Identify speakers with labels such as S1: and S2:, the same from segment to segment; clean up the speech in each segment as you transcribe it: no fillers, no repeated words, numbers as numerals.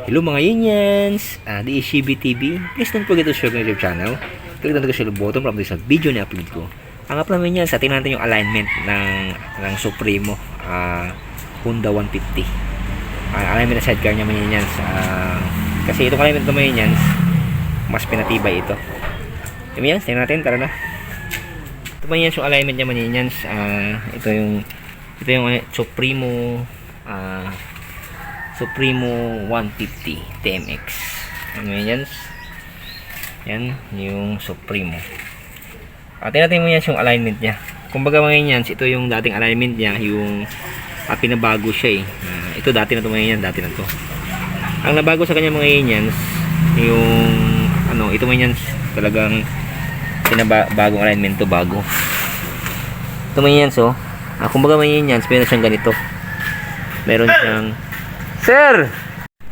S1: Hello mga Yunians! This is Shibi TV. Please don't forget to subscribe my YouTube channel. Click the notification button para sa video na upload ko. Ang upload namin yan, sa tingnan natin yung alignment ng Supremo Honda 150. Alignment na sidecar niya mga Yunians. Kasi itong alignment ng mga Yunians, mas pinatibay ito. Tingnan natin, tara na. Ito mga Yunians yung alignment niya mga Yunians. Ito yung Supremo 150 TMX. Ano yan? Yan, yung Supremo. Tingnan mo yan yung alignment niya. Kumbaga mga yan, ito yung dating alignment niya, yung pinabago siya eh. Ito dati na to mga yan, dati na to. Ang nabago sa kanya mga yan, yung ito mga yan, talagang bagong alignment to, bago. Ito mga yan, so, kumbaga mga yan, meron siyang ganito. Meron siyang Sir!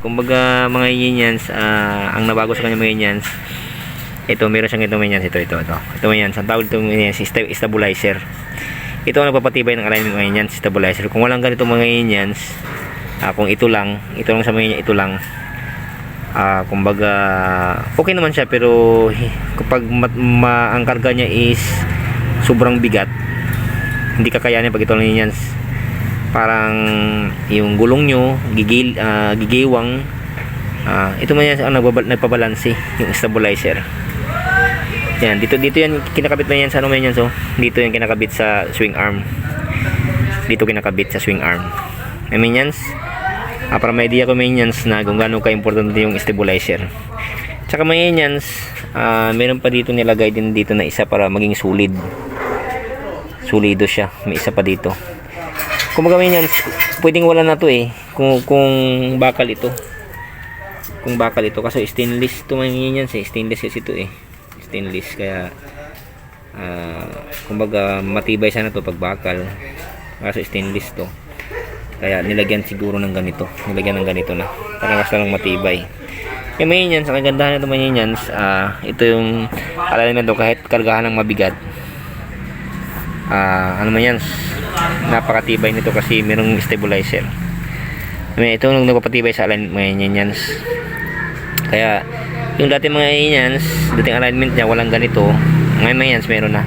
S1: Kumbaga mga Yunians, ang nabago sa kanya mga Yunians, ito, meron siyang ito mga Yunians, ito mga Yunians, ang tawag ito mga Yunians, stabilizer. Ito ang nagpapatibay ng alignment mga Yunians, stabilizer. Kung walang ganito mga Yunians, kung ito lang sa mga Yunians, ito lang, kumbaga, okay naman siya, pero kapag ang karga niya is sobrang bigat, hindi kakayanin pag ito lang Yunians. Parang yung gulong nyo gigiwang, ito man yan ang nagpabalanse, yung stabilizer. Yan, dito yan kinakabit na yan sa yan, so dito yan kinakabit sa swing arm, dito kinakabit sa swing arm. I mean yan, para may idea ko may yan na kung gaano ka-importante yung stabilizer. Tsaka may yan, meron pa dito nilagay din dito na isa para maging solido siya, may isa pa dito. Kumbaga may yan, pwedeng wala na to eh, kung bakal ito. Kung bakal ito, kasi stainless ito man yan, stainless kasi ito eh. Stainless, kaya kumbaga matibay sana to pag bakal. Kasi stainless to. Kaya nilagyan siguro ng ganito. Nilagyan ng ganito na. Para mas lang matibay. Kaya may yan, sa kagandahan ito man yan, ito yung alamin to kahit kargahan ng mabigat. Ano man yan, napakatibay nito kasi merong stabilizer. Ito nung nagpapatibay sa alignment mga Yunians. Kaya yung dati mga Yunians, dating alignment niya walang ganito, ngayon mga Yunians meron na.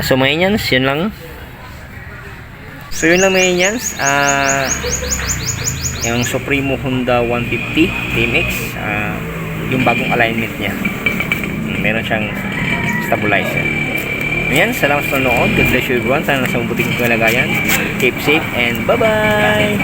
S1: So mga Yunians, yun lang. So yun lang mga Yunians, yung Supremo Honda 150 TMX, yung bagong alignment niya, meron siyang stabilizer. Ayan, salamat sa panonood. God bless you everyone. Sana nasa mabuting kalagayan. Keep safe and bye-bye!